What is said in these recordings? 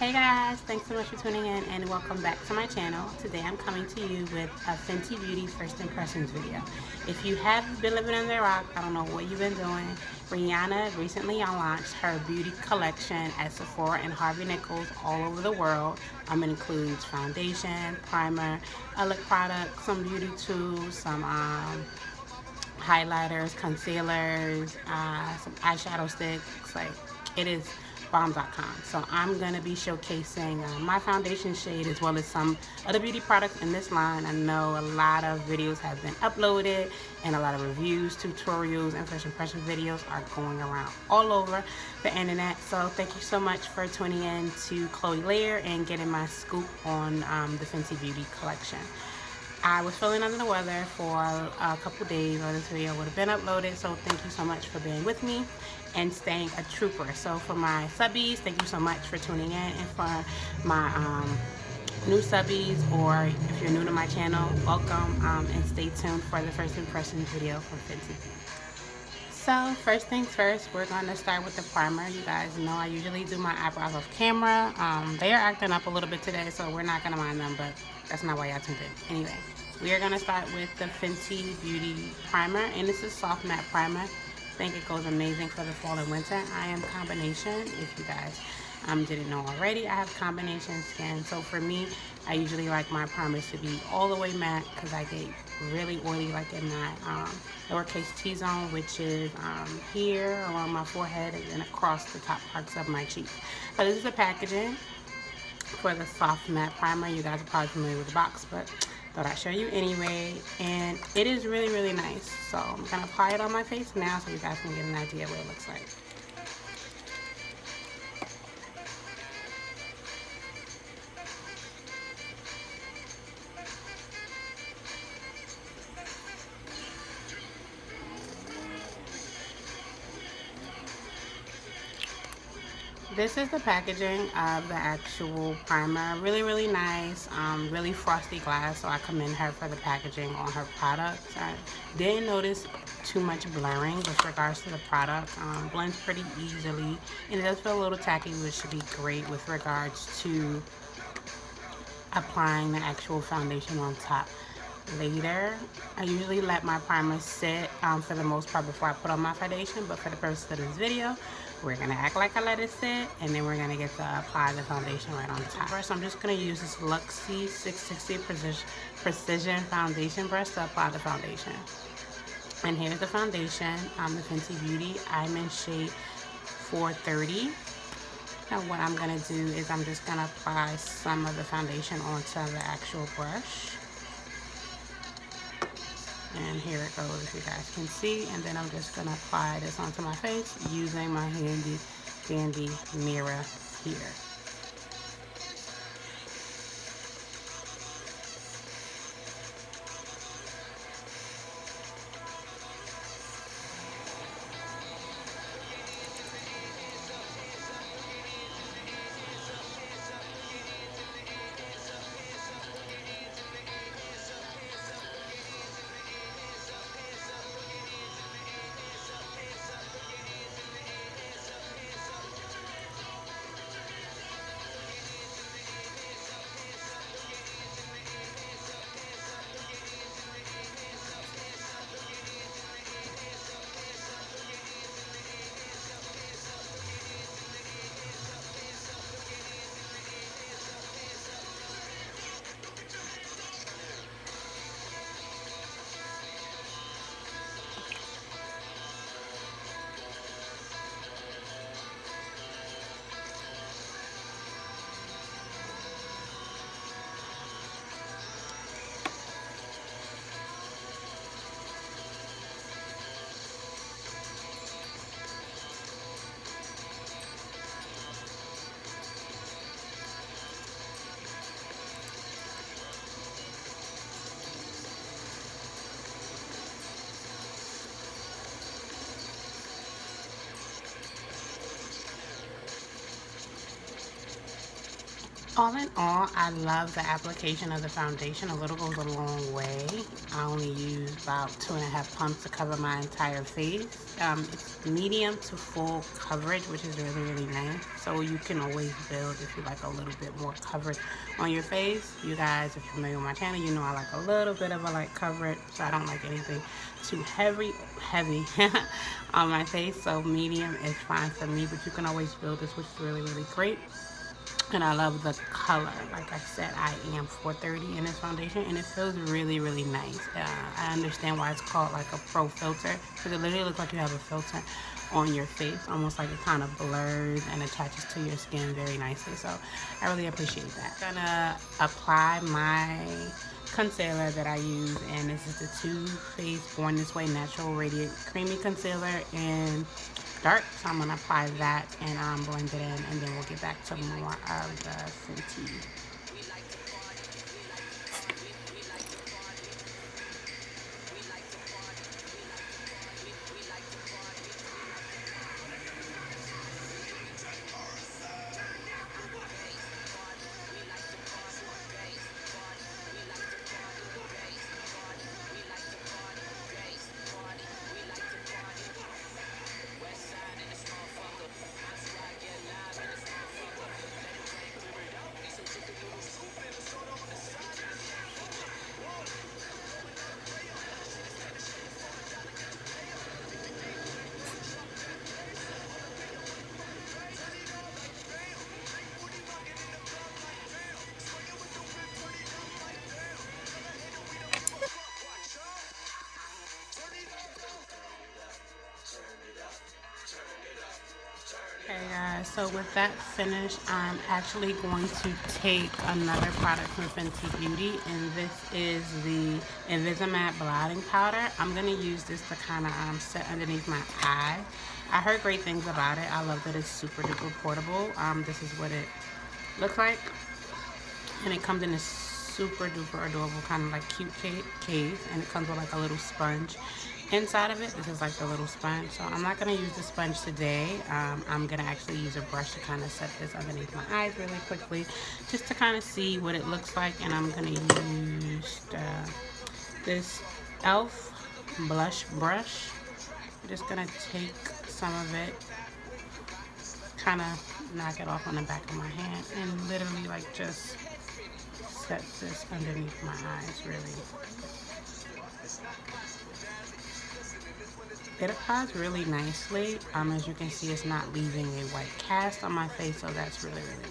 Hey guys, thanks so much for tuning in and welcome back to my channel. Today I'm coming to you with a Fenty Beauty First Impressions video. If you have been living under a rock, I don't know what you've been doing. Rihanna recently launched her beauty collection at Sephora and Harvey Nichols all over the world. It includes foundation, primer, a lip product, some beauty tools, some highlighters, concealers, some eyeshadow sticks. Like, it is bomb.com. So I'm going to be showcasing my foundation shade as well as some other beauty products in this line. I know a lot of videos have been uploaded and a lot of reviews, tutorials, and first impression videos are going around all over the internet. So thank you so much for tuning in to Chloe Lear and getting my scoop on the Fenty Beauty collection. I was feeling under the weather for a couple days or this video would have been uploaded, so thank you so much for being with me and staying a trooper. So for my subbies, thank you so much for tuning in, and for my new subbies, or if you're new to my channel, welcome, and stay tuned for the first impressions video from Fenty. So first things first, we're going to start with the primer. You guys know I usually do my eyebrows off camera. They are acting up a little bit today, so we're not going to mind them, but that's not why y'all tuned in. Anyway, we are going to start with the Fenty Beauty Primer, and this is soft matte primer. I think it goes amazing for the fall and winter. I am combination. If you guys didn't know already, I have combination skin. So for me, I usually like my primers to be all the way matte because I get really oily, like in my lowercase T-zone, which is here along my forehead and then across the top parts of my cheeks. So this is the packaging for the soft matte primer. You guys are probably familiar with the box, but thought I'd show you anyway. And it is really, really nice. So I'm gonna apply it on my face now so you guys can get an idea of what it looks like. This is the packaging of the actual primer. Really, really nice. Really frosty glass, so I commend her for the packaging on her products. I didn't notice too much blurring with regards to the product. Blends pretty easily, and it does feel a little tacky, which should be great with regards to applying the actual foundation on top later. I usually let my primer sit for the most part before I put on my foundation, but for the purpose of this video, we're gonna act like I let it sit, and then we're gonna get to apply the foundation right on top. First, I'm just gonna use this Luxie 660 Precision Foundation brush to apply the foundation. And here's the foundation, the Fenty Beauty. I'm in shade 430. Now what I'm gonna do is I'm just gonna apply some of the foundation onto the actual brush. And here it goes, if you guys can see. And then I'm just gonna apply this onto my face using my handy dandy mirror here. All in all, I love the application of the foundation. A little goes a long way. I only use about 2.5 pumps to cover my entire face. It's medium to full coverage, which is really, really nice. So you can always build if you like a little bit more coverage on your face. You guys, if you're familiar with my channel, you know I like a little bit of a light coverage. So I don't like anything too heavy on my face. So medium is fine for me, but you can always build this, which is really, really great. And I love the color. Like I said, I am 430 in this foundation, and it feels really, really nice. I understand why it's called like a pro filter, because it literally looks like you have a filter on your face, almost like it kind of blurs and attaches to your skin very nicely. So I really appreciate that. I'm gonna apply my concealer that I use, and this is the Too Faced Born This Way Natural Radiant Creamy Concealer in dark. So I'm gonna apply that and blend it in, and then we'll get back to more of the Fenty. Okay guys, so with that finished, I'm actually going to take another product from Fenty Beauty, and this is the Invisimatte blotting powder. I'm going to use this to kind of set underneath my eye. I heard great things about it. I love that it's super duper portable. This is what it looks like, and it comes in this super duper adorable kind of like cute case, and it comes with like a little sponge inside of it. This is like the little sponge. So I'm not going to use the sponge today. I'm going to actually use a brush to kind of set this underneath my eyes really quickly, just to kind of see what it looks like. And I'm going to use this e.l.f. blush brush. I'm just going to take some of it, kind of knock it off on the back of my hand, and literally like just set this underneath my eyes really. It applies really nicely. As you can see, it's not leaving a white cast on my face, so that's really, really nice.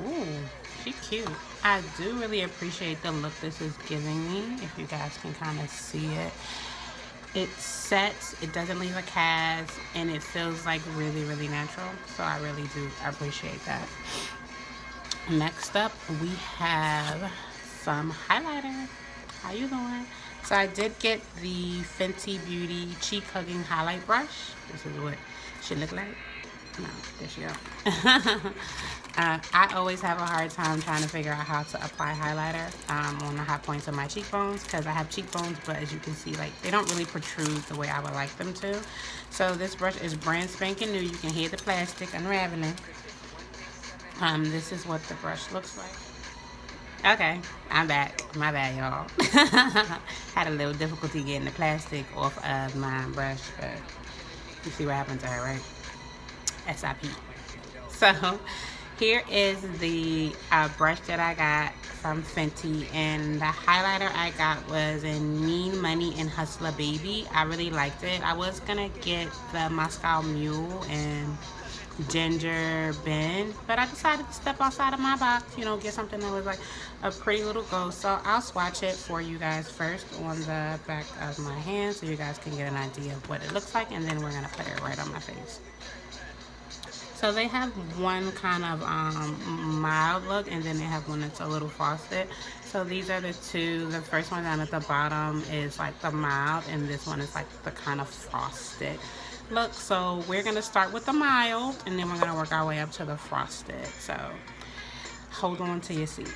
Ooh, she cute. I do really appreciate the look this is giving me, if you guys can kind of see it. It sets, it doesn't leave a cast, and it feels like really, really natural. So I really do appreciate that. Next up, we have some highlighter. How you doing? So I did get the Fenty Beauty Cheek Hugging Highlight Brush. This is what she look like. No, there she go. I always have a hard time trying to figure out how to apply highlighter on the high points of my cheekbones, because I have cheekbones, but as you can see, like, they don't really protrude the way I would like them to. So this brush is brand spanking new. You can hear the plastic unraveling. This is what the brush looks like. Okay, I'm back. My bad, y'all. Had a little difficulty getting the plastic off of my brush, but you see what happened to her, right? SIP. So here is the brush that I got from Fenty, and the highlighter I got was in Mean Money and Hustler Baby. I really liked it. I was gonna get the Moscow Mule and Ginger Ben, but I decided to step outside of my box, you know, get something that was like a pretty little ghost. So I'll swatch it for you guys first on the back of my hand, so you guys can get an idea of what it looks like, and then we're gonna put it right on my face. So they have one kind of mild look, and then they have one that's a little frosted. So these are the two. The first one down at the bottom is like the mild, and this one is like the kind of frosted look. So we're going to start with the mild, and then we're going to work our way up to the frosted. So hold on to your seat.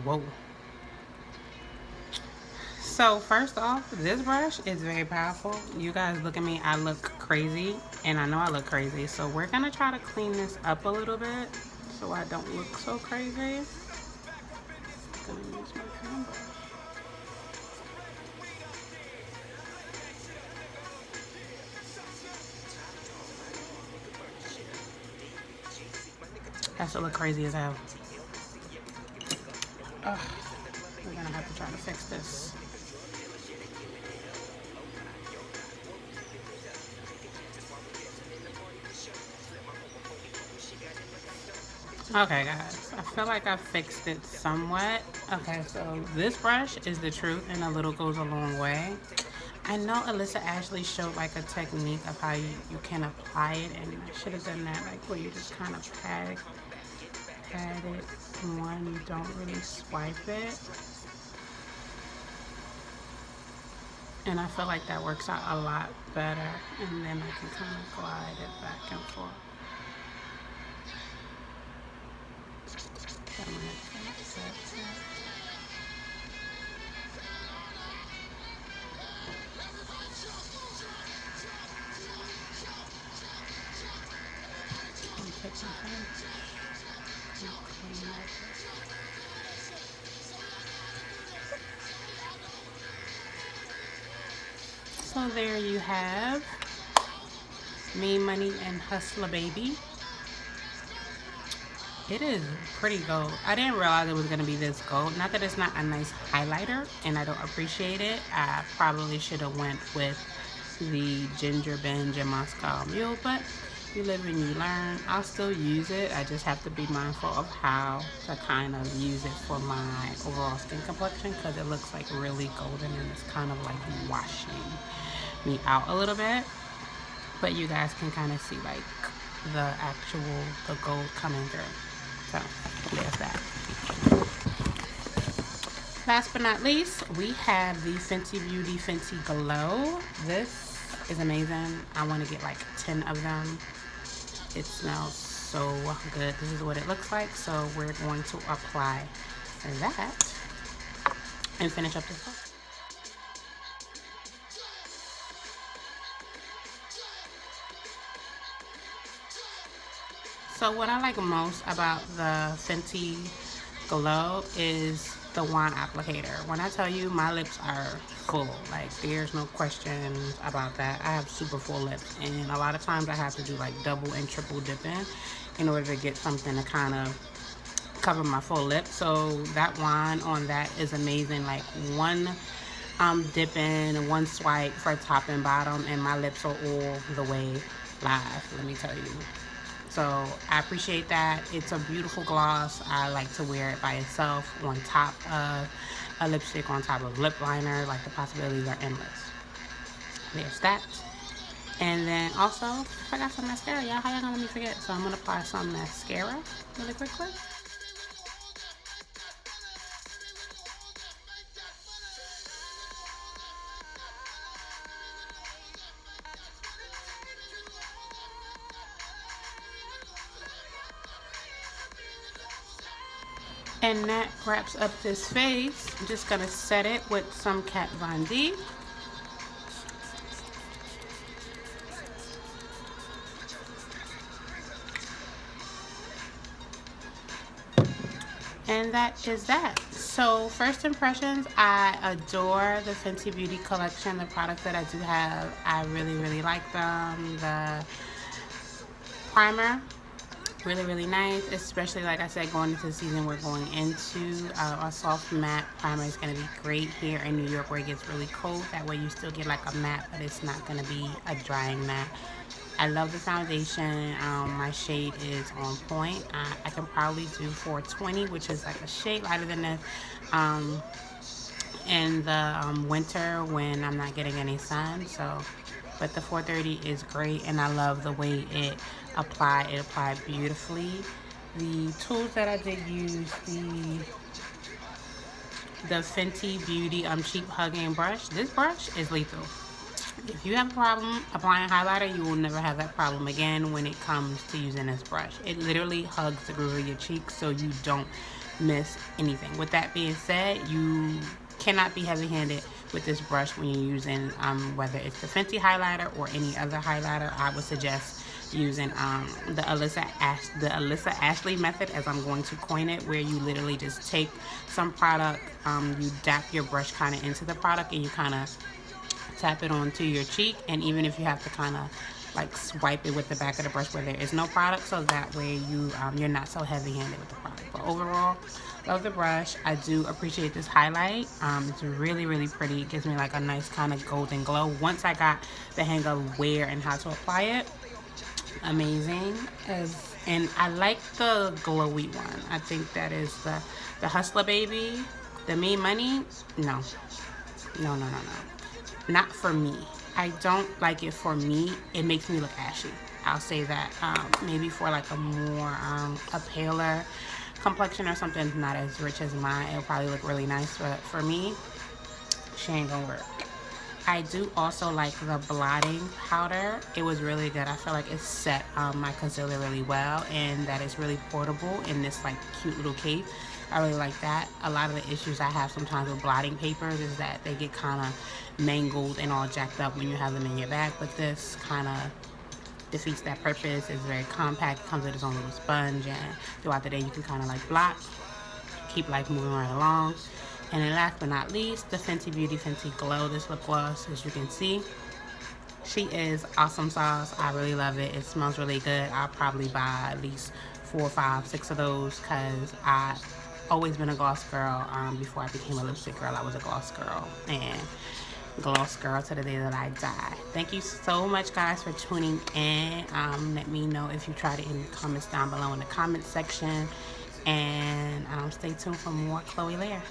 Whoa. So first off, this brush is very powerful. You guys look at me, I look crazy, and I know I look crazy. So we're gonna try to clean this up a little bit so I don't look so crazy. Gonna use my fan brush. That should look crazy as hell. Ugh, we're gonna have to try to fix this. Okay guys, I feel like I fixed it somewhat. Okay, so this brush is the truth and a little goes a long way. I know Alyssa Ashley showed like a technique of how you can apply it, and I should have done that, like where you just kind of pat it on, you don't really swipe it. And I feel like that works out a lot better, and then I can kind of glide it back and forth. So there you have Me, Money, and Hustler Baby. It is pretty gold. I didn't realize it was going to be this gold. Not that it's not a nice highlighter and I don't appreciate it. I probably should have went with the Ginger Binge and Moscow Mule, but you live and you learn. I'll still use it. I just have to be mindful of how to kind of use it for my overall skin complexion, because it looks like really golden and it's kind of like washing me out a little bit. But you guys can kind of see like the gold coming through. So there's that. Last but not least, we have the Fenty Beauty Fenty Glow. This is amazing. I want to get like 10 of them. It smells so good. This is what it looks like. So we're going to apply that and finish up this look. So what I like most about the Fenty Glow is the wand applicator. When I tell you my lips are full, like there's no questions about that. I have super full lips, and a lot of times I have to do like double and triple dipping in order to get something to kind of cover my full lip. So that wand on that is amazing. Like one dip in, one swipe for top and bottom, and my lips are all the way live, let me tell you. So I appreciate that. It's a beautiful gloss. I like to wear it by itself on top of a lipstick, on top of lip liner. Like the possibilities are endless. There's that. And then also, I forgot some mascara. Y'all, how y'all gonna let me forget? So I'm gonna apply some mascara really quickly. And that wraps up this face. I'm just gonna set it with some Kat Von D. And that is that. So first impressions, I adore the Fenty Beauty collection, the products that I do have. I really, really like them. The primer, really nice, especially like I said, going into the season we're going into. A soft matte primer is going to be great here in New York where it gets really cold. That way you still get like a matte, but it's not going to be a drying matte. I love the foundation. My shade is on point. I can probably do 420, which is like a shade lighter than this, in the winter when I'm not getting any sun. So, but the 430 is great, and I love the way it applied. It applied beautifully. The tools that I did use, the Fenty Beauty Cheap Hugging Brush. This brush is lethal. If you have a problem applying highlighter, you will never have that problem again when it comes to using this brush. It literally hugs the groove of your cheeks so you don't miss anything. With that being said, you cannot be heavy-handed with this brush when you're using whether it's the Fenty highlighter or any other highlighter. I would suggest using the Alyssa Ashley method, as I'm going to coin it, where you literally just take some product, you dap your brush kind of into the product, and you kind of tap it onto your cheek. And even if you have to kind of like swipe it with the back of the brush where there is no product, so that way you're not so heavy-handed with the product. But overall, love the brush. I do appreciate this highlight. It's really, really pretty. It gives me like a nice kind of golden glow. Once I got the hang of where and how to apply it, amazing. And I like the glowy one. I think that is the Hustler Baby. The Me Money, no, not for me. I don't like it for me. It makes me look ashy. I'll say that. Maybe for like a more a paler complexion or something not as rich as mine, it'll probably look really nice. But for me, she ain't gonna work. I do also like the blotting powder. It was really good. I feel like it set my concealer really well, and that is really portable in this like cute little case. I really like that. A lot of the issues I have sometimes with blotting papers is that they get kind of mangled and all jacked up when you have them in your bag, but this kind of defeats that purpose. It's very compact. It comes with its own little sponge, and throughout the day you can kind of like blot, keep life moving right along. And then last but not least, the Fenty Beauty Fenty Glow. This lip gloss, as you can see, she is awesome sauce. I really love it. It smells really good. I'll probably buy at least 4, 5, 6 of those, because I always been a gloss girl. Before I became a lipstick girl, I was a gloss girl, and gloss girl to the day that I die. Thank you so much, guys, for tuning in. Let me know if you tried it in the comments down below in the comment section, and stay tuned for more Chloe Lear.